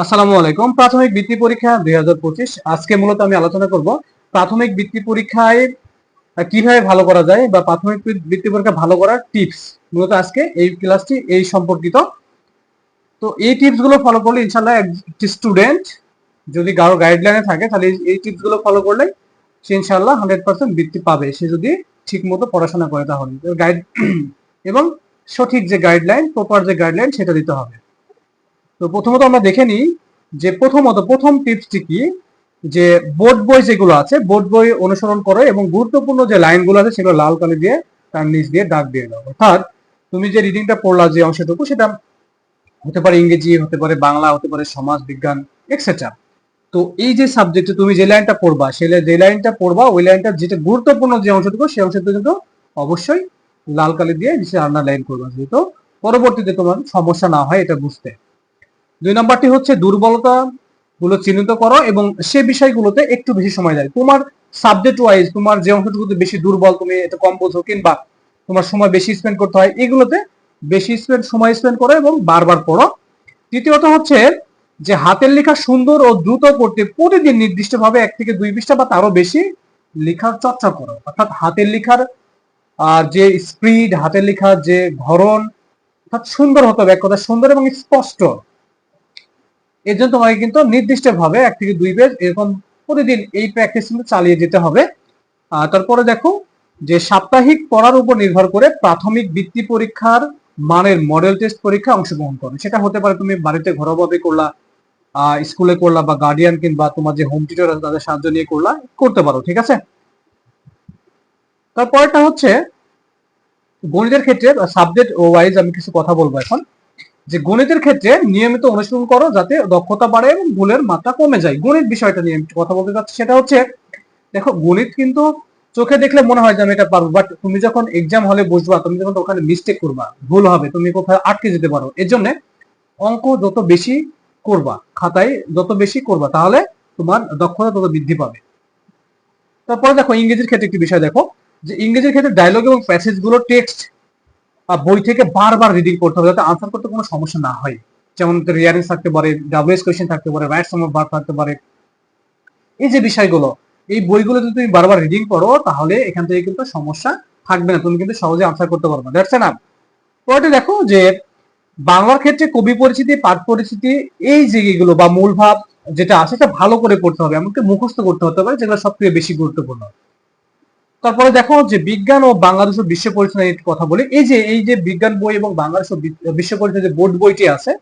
আসসালামু আলাইকুম। প্রাথমিক বৃত্তি পরীক্ষা 2025 আজকে মূলত আমি আলোচনা করব প্রাথমিক বৃত্তি পরীক্ষায় কিভাবে ভালো করা যায় বা প্রাথমিক বৃত্তি পরীক্ষা ভালো করার টিপস। মূলত আজকে এই ক্লাসটি এই সম্পর্কিত। তো এই টিপস গুলো ফলো করলে ইনশাআল্লাহ একটি স্টুডেন্ট যদি কারো গাইডলাইনে থাকে তাহলে এই টিপস গুলো ফলো করলে সে ইনশাআল্লাহ 100% বৃত্তি পাবে, সে যদি ঠিকমতো পড়াশোনা করে তাহলে। গাইড এবং সঠিক যে গাইডলাইন, প্রপার যে গাইডলাইন সেটা দিতে হবে। তো প্রথমত আমরা দেখে নিই যে প্রথম টিপসটি কি, যে বোর্ড বই যেগুলো আছে বোর্ড বই অনুসরণ করো এবং গুরুত্বপূর্ণ যে লাইনগুলো আছে সেগুলো লাল কালি দিয়ে তার নিচ দিয়ে দাগ দিয়ে দাও। অর্থাৎ তুমি যে রিডিংটা পড়লা যে অংশটুকু সেটা হতে পারে ইংরেজি, হতে পারে বাংলা, হতে পারে সমাজ বিজ্ঞান এক্সেট্রা। তো এই যে সাবজেক্টে তুমি যে লাইনটা পড়বা যে লাইনটা পড়বা ওই লাইনটা যেটা গুরুত্বপূর্ণ যে অংশটুকু সেই অংশটুকু কিন্তু অবশ্যই লাল কালি দিয়ে নিচে আন্ডারলাইন করবা, যেহেতু পরবর্তীতে তোমার সমস্যা না হয় এটা বুঝতে। 2 নাম্বারটি হচ্ছে দুর্বলতা গুলো চিহ্নিত করো এবং সে বিষয়গুলোতে একটু বেশি সময় দেয়। তোমার সাবজেক্ট ওয়াইজ তোমার যে অংশটুকুতে বেশি দুর্বল, তুমি এটা কম বোঝো কিংবা তোমার সময় বেশি স্পেন্ড করতে হয়, এগুলোতে বেশি সময় স্পেন্ড করো এবং বারবার পড়ো। তৃতীয়ত হচ্ছে যে হাতের লেখা সুন্দর ও দ্রুত করতে প্রতিদিন নির্দিষ্টভাবে 1 থেকে 2 পৃষ্ঠা বা তারও বেশি লেখার চর্চা করো। অর্থাৎ হাতের লেখার যে স্পিড, হাতের লেখার যে ধরন অর্থাৎ সুন্দর হতে হবে, এক কথা সুন্দর এবং স্পষ্ট। এর জন্য তোমাকে কিন্তু নির্দিষ্টভাবে 1 থেকে 2 পেজ এরকম প্রতিদিন এই প্র্যাকটিস কিন্তু চালিয়ে যেতে হবে। তারপরে দেখো যে সাপ্তাহিক পড়ার উপর নির্ভর করে প্রাথমিক বৃত্তি পরীক্ষার মানের মডেল টেস্ট পরীক্ষা অংশগ্রহণ করো। সেটা হতে পারে তুমি বাড়িতে ঘরোয়াভাবে করলা, স্কুলে করলা, বা গার্ডিয়ান কিংবা তোমার যে হোম টিউটর আছে তাদের সাহায্য নিয়ে করলা, করতে পারো। ঠিক আছে। তারপরটা হচ্ছে গণিতের ক্ষেত্রে সাবজেক্ট ওয়াইজ আমি কিছু কথা বলবো এখন। যে গণিতের ক্ষেত্রে নিয়মিত অনুশীলন করো যাতে দক্ষতা বাড়ে এবং ভুলের মাত্রা কমে যায়। গণিত বিষয়টা নিয়ে কথা বলতে চাচ্ছি, সেটা হচ্ছে দেখো গণিত কিন্তু চোখে দেখলে মনে হয় যে আমি এটা পারবো, বাট তুমি যখন এক্সাম হলে বসবা, তুমি যখন ওখানে মিস্টেক করবা, ভুল হবে, তুমি কোথায় আটকে যেতে পারো। এর জন্য অঙ্ক যত বেশি করবা, খাতায় যত বেশি করবা, তাহলে তোমার দক্ষতা তত বৃদ্ধি পাবে। তারপরে দেখো ইংরেজির ক্ষেত্রে একটি বিষয় দেখো, যে ইংরেজির ক্ষেত্রে ডায়লগ এবং প্যাসেজ গুলো টেক্সট বই থেকে বারবার রিডিং করতে হবে যাতে আনসার করতে কোনো সমস্যা না হয়। যেমন রিয়ারিং থাকতে পারে, ডাব্লিউএস কোয়েশ্চেন থাকতে পারে, রাইট সাম অফ ভার্ব থাকতে পারে। এই যে বিষয়গুলো, এই বইগুলো যদি তুমি বারবার রিডিং করো তাহলে এখান থেকে কিন্তু সমস্যা থাকবে না, তুমি কিন্তু সহজে আনসার করতে পারবে। That's enough. পরেরটা দেখো যে বাংলার ক্ষেত্রে কবি পরিচিতি, পাঠ পরিচিতি, এই যেগুলো বা মূল ভাব যেটা আছে সেটা ভালো করে পড়তে হবে, এমনকি মুখস্থ করতে হতে পারে, যেগুলো সবথেকে বেশি গুরুত্বপূর্ণ। তারপরে দেখো যে বিজ্ঞান ও বাংলাদেশ ও বিশ্ব পরিচয় নিয়ে কথা বলি। এই যে বিজ্ঞান বই এবং বাংলাদেশ ও বিশ্ব পরিচয় যে বোর্ড বইটি আছে,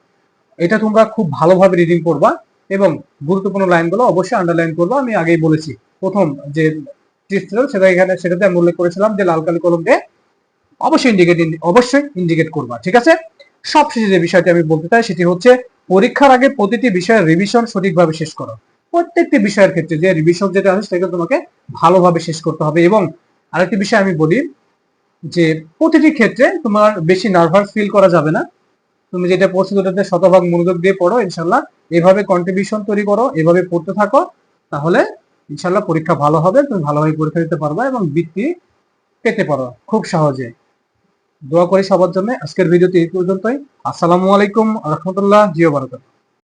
এটা তোমরা খুব ভালোভাবে রিডিং করবা এবং গুরুত্বপূর্ণ লাইনগুলো অবশ্যই আন্ডারলাইন করবা। আমি আগেই বলেছি প্রথম যে টিপস ছিল সেটাতে আমি উল্লেখ করেছিলাম যে লাল কালি কলম দিয়ে অবশ্যই ইন্ডিকেট করবা। ঠিক আছে। সবশেষে যে বিষয়টি আমি বলতে চাই সেটি হচ্ছে পরীক্ষার আগে প্রতিটি বিষয়ের রিভিশন সঠিকভাবে শেষ করো। প্রত্যেকটি বিষয়ের ক্ষেত্রে যে রিভিশন যেটা আছে সেটাকে তোমাকে ভালোভাবে শেষ করতে হবে। এবং আরেকটি বিষয় আমি বলি যে প্রতিটি ক্ষেত্রে তোমার বেশি নার্ভাস ফিল করা যাবে না। তুমি যেটা পড়ছো ওটাতে শতভাগ মনোযোগ দিয়ে পড়ো ইনশাল্লাহ। এভাবে কন্ট্রিবিউশন তৈরি করো, এভাবে পড়তে থাকো, তাহলে ইনশাল্লাহ পরীক্ষা ভালো হবে, তুমি ভালোভাবে পরীক্ষা দিতে পারবে এবং বৃত্তি পেতে পারো খুব সহজে। দোয়া করি সবার জন্য। আজকের ভিডিওটি এই পর্যন্তই। আসসালামু আলাইকুম রহমতুল্লাহ, জিও বারাকাতুহু।